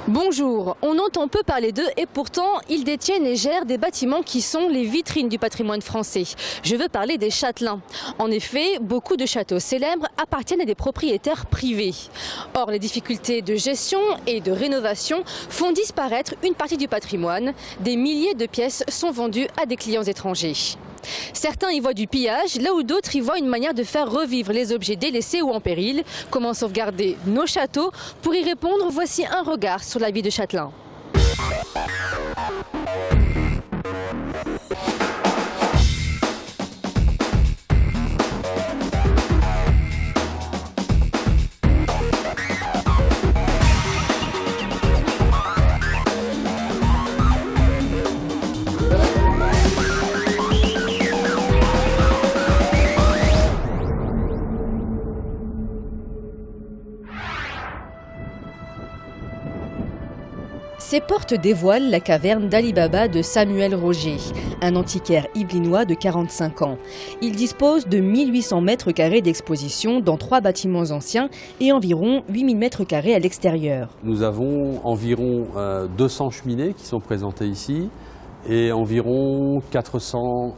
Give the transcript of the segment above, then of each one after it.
Bonjour, on entend peu parler d'eux et pourtant ils détiennent et gèrent des bâtiments qui sont les vitrines du patrimoine français. Je veux parler des châtelains. En effet, beaucoup de châteaux célèbres appartiennent à des propriétaires privés. Or, les difficultés de gestion et de rénovation font disparaître une partie du patrimoine. Des milliers de pièces sont vendues à des clients étrangers. Certains y voient du pillage, là où d'autres y voient une manière de faire revivre les objets délaissés ou en péril. Comment sauvegarder nos châteaux? Pour y répondre, voici un regard sur la vie de châtelain. Ces portes dévoilent la caverne d'Ali Baba de Samuel Roger, un antiquaire yvelinois de 45 ans. Il dispose de 1800 mètres carrés d'exposition dans 3 bâtiments anciens et environ 8000 mètres carrés à l'extérieur. Nous avons environ 200 cheminées qui sont présentées ici et environ 400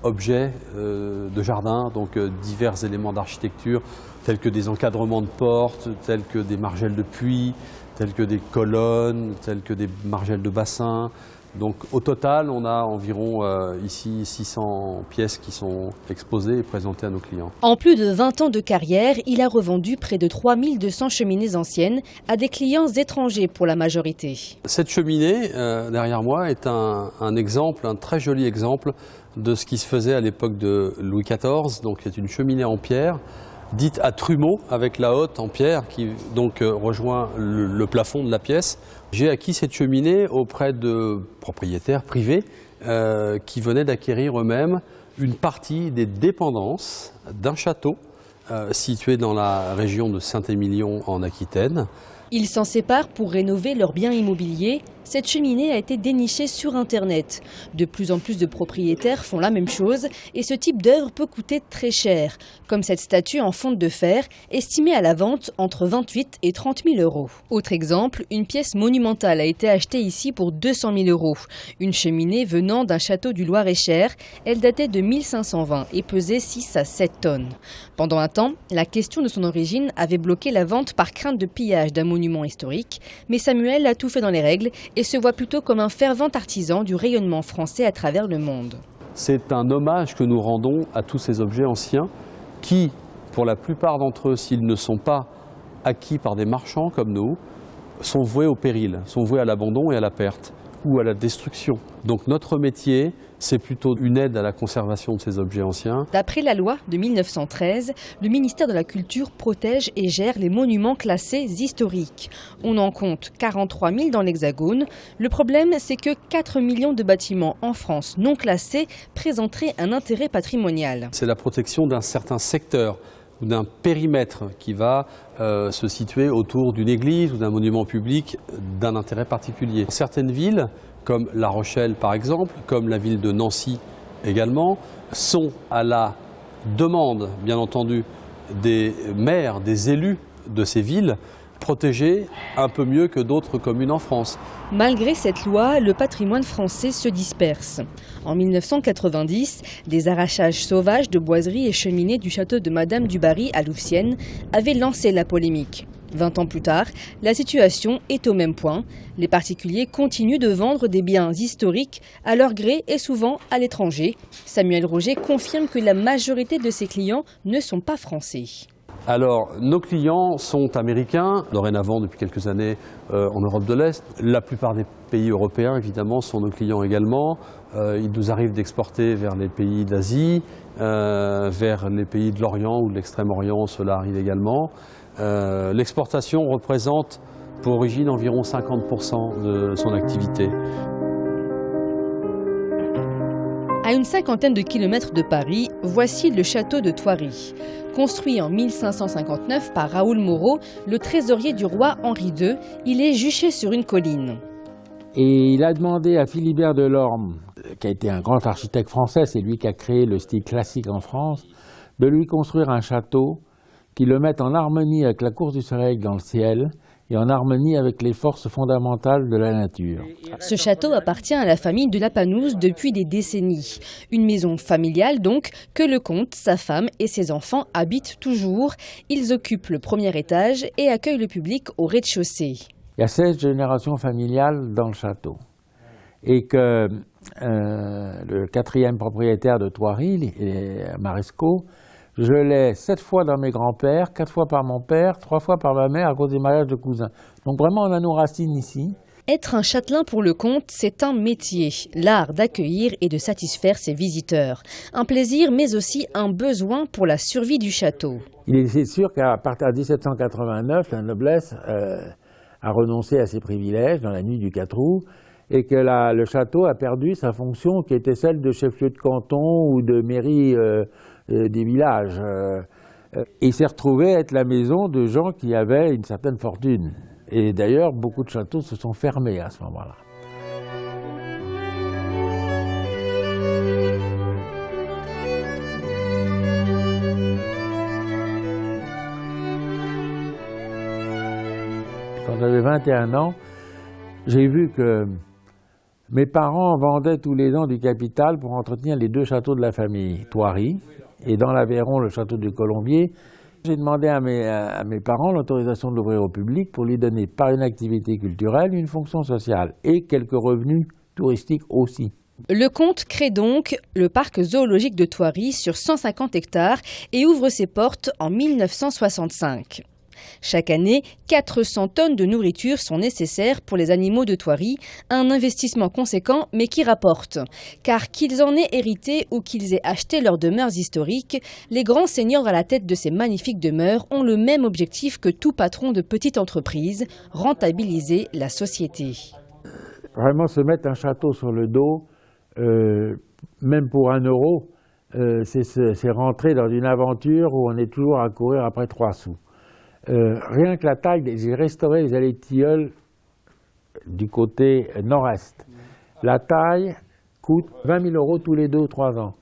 objets de jardin, donc divers éléments d'architecture tels que des encadrements de portes, tels que des margelles de puits, telles que des colonnes, telles que des margelles de bassin. Donc au total, on a environ ici 600 pièces qui sont exposées et présentées à nos clients. En plus de 20 ans de carrière, il a revendu près de 3200 cheminées anciennes à des clients étrangers pour la majorité. Cette cheminée, derrière moi, est un exemple, un très joli exemple de ce qui se faisait à l'époque de Louis XIV. Donc c'est une cheminée en pierre, dite à trumeau, avec la hotte en pierre qui donc rejoint le plafond de la pièce. J'ai acquis cette cheminée auprès de propriétaires privés qui venaient d'acquérir eux-mêmes une partie des dépendances d'un château situé dans la région de Saint-Émilion en Aquitaine. Ils s'en séparent pour rénover leurs biens immobiliers. Cette cheminée a été dénichée sur Internet. De plus en plus de propriétaires font la même chose et ce type d'œuvre peut coûter très cher, comme cette statue en fonte de fer, estimée à la vente entre 28 et 30 000 euros. Autre exemple, une pièce monumentale a été achetée ici pour 200 000 euros. Une cheminée venant d'un château du Loir-et-Cher, elle datait de 1520 et pesait 6 à 7 tonnes. Pendant un temps, la question de son origine avait bloqué la vente par crainte de pillage d'un monument historique, mais Samuel a tout fait dans les règles et se voit plutôt comme un fervent artisan du rayonnement français à travers le monde. C'est un hommage que nous rendons à tous ces objets anciens qui, pour la plupart d'entre eux, s'ils ne sont pas acquis par des marchands comme nous, sont voués au péril, sont voués à l'abandon et à la perte ou à la destruction. Donc notre métier, c'est plutôt une aide à la conservation de ces objets anciens. D'après la loi de 1913, le ministère de la Culture protège et gère les monuments classés historiques. On en compte 43 000 dans l'Hexagone. Le problème, c'est que 4 millions de bâtiments en France non classés présenteraient un intérêt patrimonial. C'est la protection d'un certain secteur ou d'un périmètre qui va se situer autour d'une église ou d'un monument public d'un intérêt particulier. Certaines villes, comme La Rochelle par exemple, comme la ville de Nancy également, sont à la demande, bien entendu, des maires, des élus de ces villes, protégés un peu mieux que d'autres communes en France. Malgré cette loi, le patrimoine français se disperse. En 1990, des arrachages sauvages de boiseries et cheminées du château de Madame du Barry à Louvciennes avaient lancé la polémique. 20 ans plus tard, la situation est au même point. Les particuliers continuent de vendre des biens historiques à leur gré et souvent à l'étranger. Samuel Roger confirme que la majorité de ses clients ne sont pas français. Alors, nos clients sont américains, dorénavant depuis quelques années en Europe de l'Est. La plupart des pays européens, évidemment, sont nos clients également. Il nous arrive d'exporter vers les pays d'Asie, vers les pays de l'Orient ou de l'Extrême-Orient, cela arrive également. L'exportation représente pour origine environ 50% de son activité. À une cinquantaine de kilomètres de Paris, voici le château de Thoiry. Construit en 1559 par Raoul Moreau, le trésorier du roi Henri II, il est juché sur une colline. Et il a demandé à Philibert Delorme, qui a été un grand architecte français, c'est lui qui a créé le style classique en France, de lui construire un château qui le mette en harmonie avec la course du soleil dans le ciel et en harmonie avec les forces fondamentales de la nature. Ce château appartient à la famille de Lapanouse depuis des décennies. Une maison familiale donc, que le comte, sa femme et ses enfants habitent toujours. Ils occupent le premier étage et accueillent le public au rez-de-chaussée. Il y a 16 générations familiales dans le château. Et que le 4e propriétaire de Thoiry, Marescot, je l'ai 7 fois dans mes grands-pères, 4 fois par mon père, 3 fois par ma mère à cause des mariages de cousins. Donc vraiment, on a nos racines ici. Être un châtelain pour le comte, c'est un métier, l'art d'accueillir et de satisfaire ses visiteurs. Un plaisir, mais aussi un besoin pour la survie du château. Il est sûr qu'à partir de 1789, la noblesse a renoncé à ses privilèges dans la nuit du 4 août et que le château a perdu sa fonction qui était celle de chef-lieu de canton ou de mairie des villages. Il s'est retrouvé être la maison de gens qui avaient une certaine fortune. Et d'ailleurs, beaucoup de châteaux se sont fermés à ce moment-là. Quand j'avais 21 ans, j'ai vu que mes parents vendaient tous les ans du capital pour entretenir les 2 châteaux de la famille, Thoiry, et dans l'Aveyron, le château du Colombier. J'ai demandé à mes parents l'autorisation de l'ouvrir au public pour lui donner, par une activité culturelle, une fonction sociale et quelques revenus touristiques aussi. Le comte crée donc le parc zoologique de Thoiry sur 150 hectares et ouvre ses portes en 1965. Chaque année, 400 tonnes de nourriture sont nécessaires pour les animaux de Thoiry, un investissement conséquent mais qui rapporte. Car qu'ils en aient hérité ou qu'ils aient acheté leurs demeures historiques, les grands seigneurs à la tête de ces magnifiques demeures ont le même objectif que tout patron de petite entreprise, rentabiliser la société. Vraiment se mettre un château sur le dos, même pour 1 euro, c'est rentrer dans une aventure où on est toujours à courir après 3 sous. Rien que la taille, j'ai restauré les allées de tilleuls du côté nord-est. La taille coûte 20 000 € tous les 2 ou 3 ans.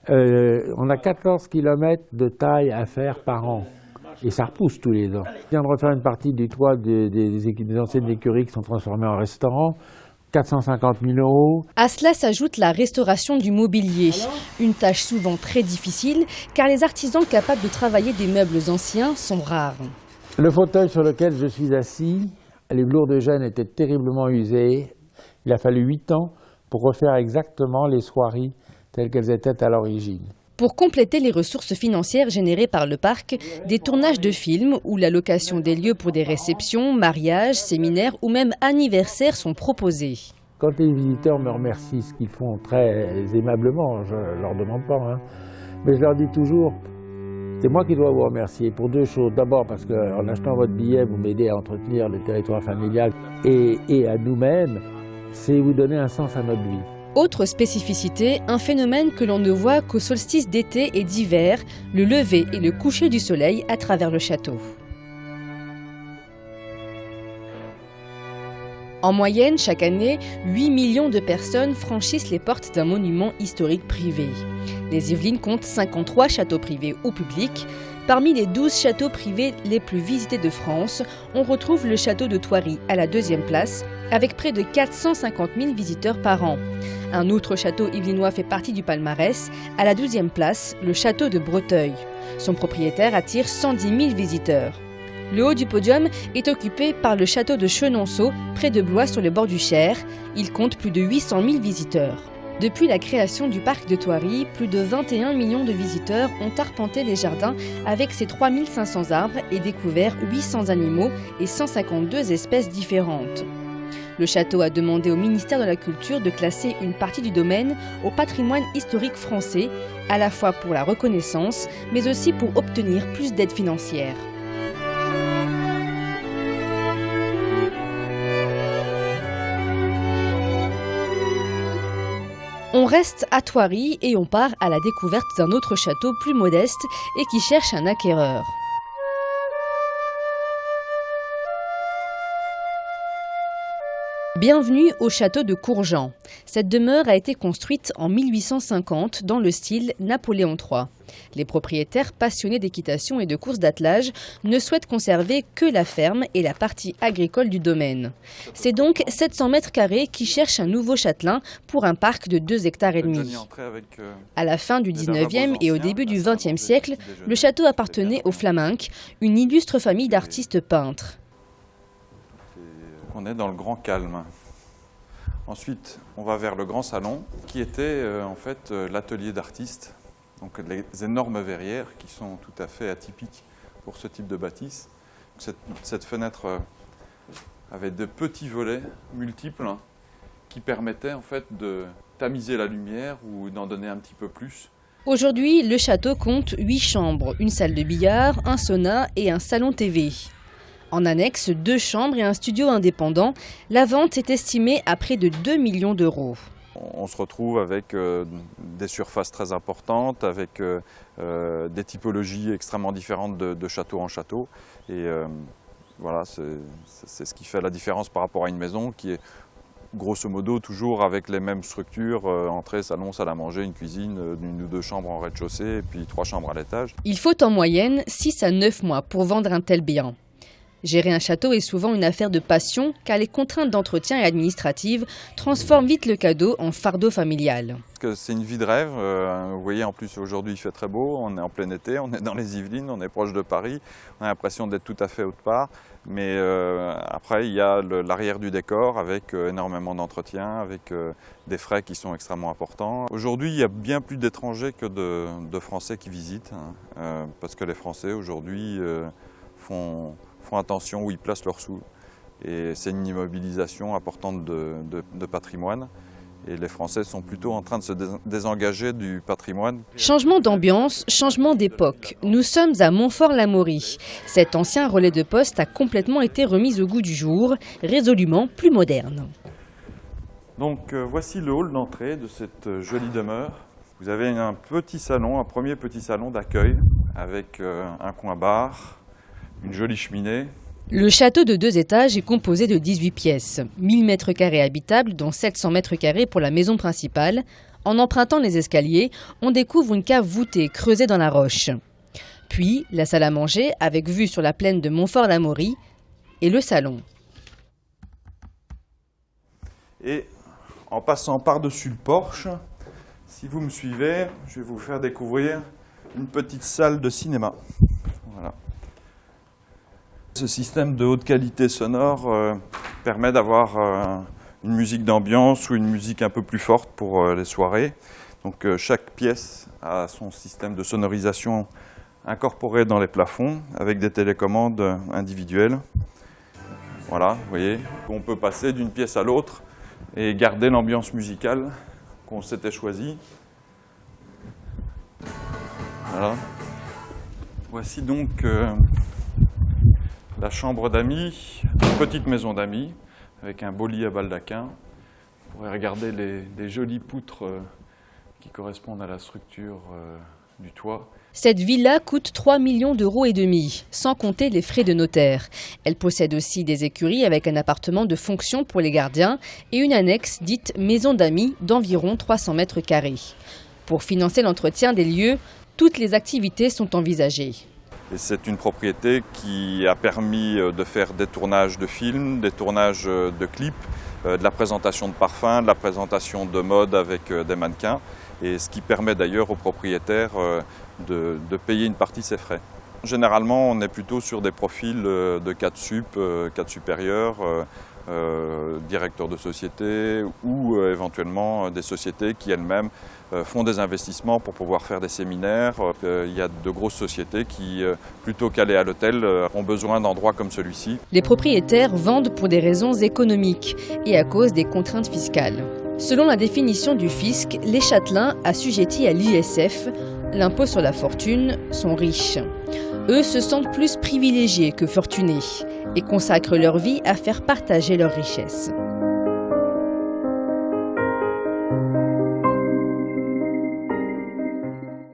On a 14 km de taille à faire par an. Et ça repousse tous les ans. Je viens de refaire une partie du toit des anciennes écuries qui sont transformées en restaurant. 450 000 €. À cela s'ajoute la restauration du mobilier. Une tâche souvent très difficile, car les artisans capables de travailler des meubles anciens sont rares. Le fauteuil sur lequel je suis assis, les velours de Gênes étaient terriblement usés. Il a fallu 8 ans pour refaire exactement les soieries telles qu'elles étaient à l'origine. Pour compléter les ressources financières générées par le parc, des tournages de films ou la location des lieux pour des réceptions, mariages, séminaires ou même anniversaires sont proposés. Quand les visiteurs me remercient, ce qu'ils font très aimablement, je ne leur demande pas, mais je leur dis toujours, c'est moi qui dois vous remercier pour 2 choses. D'abord parce qu'en achetant votre billet, vous m'aidez à entretenir le territoire familial et à nous-mêmes, c'est vous donner un sens à notre vie. Autre spécificité, un phénomène que l'on ne voit qu'au solstice d'été et d'hiver, le lever et le coucher du soleil à travers le château. En moyenne, chaque année, 8 millions de personnes franchissent les portes d'un monument historique privé. Les Yvelines comptent 53 châteaux privés ou publics. Parmi les 12 châteaux privés les plus visités de France, on retrouve le château de Thoiry à la 2e place, avec près de 450 000 visiteurs par an. Un autre château yvelinois fait partie du palmarès, à la 12e place, le château de Breteuil. Son propriétaire attire 110 000 visiteurs. Le haut du podium est occupé par le château de Chenonceau, près de Blois sur le bord du Cher. Il compte plus de 800 000 visiteurs. Depuis la création du parc de Thoiry, plus de 21 millions de visiteurs ont arpenté les jardins avec ses 3500 arbres et découvert 800 animaux et 152 espèces différentes. Le château a demandé au ministère de la Culture de classer une partie du domaine au patrimoine historique français, à la fois pour la reconnaissance, mais aussi pour obtenir plus d'aide financière. On reste à Thoiry et on part à la découverte d'un autre château plus modeste et qui cherche un acquéreur. Bienvenue au château de Courgent. Cette demeure a été construite en 1850 dans le style Napoléon III. Les propriétaires passionnés d'équitation et de courses d'attelage ne souhaitent conserver que la ferme et la partie agricole du domaine. C'est donc 700 mètres carrés qui cherchent un nouveau châtelain pour un parc de 2,5 hectares. À la fin du 19e et au début du 20e siècle, le château appartenait aux Flamencs, une illustre famille d'artistes peintres. On est dans le grand calme. Ensuite, on va vers le grand salon, qui était en fait l'atelier d'artistes. Donc les énormes verrières qui sont tout à fait atypiques pour ce type de bâtisse. Cette fenêtre avait de petits volets multiples qui permettaient en fait de tamiser la lumière ou d'en donner un petit peu plus. Aujourd'hui, le château compte 8 chambres, une salle de billard, un sauna et un salon TV. En annexe, 2 chambres et un studio indépendant. La vente est estimée à près de 2 millions d'euros. On se retrouve avec des surfaces très importantes, avec des typologies extrêmement différentes de château en château. Et voilà, c'est ce qui fait la différence par rapport à une maison qui est grosso modo toujours avec les mêmes structures, entrée, salon, salle à manger, une cuisine, une ou 2 chambres en rez-de-chaussée et puis 3 chambres à l'étage. Il faut en moyenne 6 à 9 mois pour vendre un tel bien. Gérer un château est souvent une affaire de passion car les contraintes d'entretien et administratives transforment vite le cadeau en fardeau familial. C'est une vie de rêve. Vous voyez, en plus aujourd'hui il fait très beau, on est en plein été, on est dans les Yvelines, on est proche de Paris, on a l'impression d'être tout à fait autre part. Mais après il y a l'arrière du décor avec énormément d'entretien, avec des frais qui sont extrêmement importants. Aujourd'hui il y a bien plus d'étrangers que de Français qui visitent, parce que les Français aujourd'hui font attention où ils placent leurs sous. Et c'est une immobilisation importante de patrimoine. Et les Français sont plutôt en train de se désengager du patrimoine. Changement d'ambiance, changement d'époque. Nous sommes à Montfort-l'Amaury. Cet ancien relais de poste a complètement été remis au goût du jour, résolument plus moderne. Donc voici le hall d'entrée de cette jolie demeure. Vous avez un petit salon, un premier petit salon d'accueil avec un coin bar, une jolie cheminée. Le château de 2 étages est composé de 18 pièces, 1000 mètres carrés habitables, dont 700 mètres carrés pour la maison principale. En empruntant les escaliers, on découvre une cave voûtée creusée dans la roche. Puis la salle à manger avec vue sur la plaine de Montfort-l'Amaury et le salon. Et en passant par-dessus le porche, si vous me suivez, je vais vous faire découvrir une petite salle de cinéma. Voilà. Ce système de haute qualité sonore permet d'avoir une musique d'ambiance ou une musique un peu plus forte pour les soirées. Donc chaque pièce a son système de sonorisation incorporé dans les plafonds avec des télécommandes individuelles. Voilà, vous voyez, on peut passer d'une pièce à l'autre et garder l'ambiance musicale qu'on s'était choisie. Voilà. Voici donc la chambre d'amis, une petite maison d'amis, avec un beau lit à baldaquin. Vous pourrez regarder les jolies poutres qui correspondent à la structure du toit. Cette villa coûte 3,5 millions d'euros, sans compter les frais de notaire. Elle possède aussi des écuries avec un appartement de fonction pour les gardiens et une annexe dite maison d'amis d'environ 300 mètres carrés. Pour financer l'entretien des lieux, toutes les activités sont envisagées. Et c'est une propriété qui a permis de faire des tournages de films, des tournages de clips, de la présentation de parfums, de la présentation de mode avec des mannequins, et ce qui permet d'ailleurs aux propriétaires de payer une partie de ses frais. Généralement, on est plutôt sur des profils de cadres sup, cadres supérieurs, directeurs de société ou éventuellement des sociétés qui elles-mêmes font des investissements pour pouvoir faire des séminaires. Il y a de grosses sociétés qui, plutôt qu'aller à l'hôtel, ont besoin d'endroits comme celui-ci. Les propriétaires vendent pour des raisons économiques et à cause des contraintes fiscales. Selon la définition du fisc, les châtelains assujettis à l'ISF, l'impôt sur la fortune, sont riches. Eux se sentent plus privilégiés que fortunés et consacrent leur vie à faire partager leurs richesses.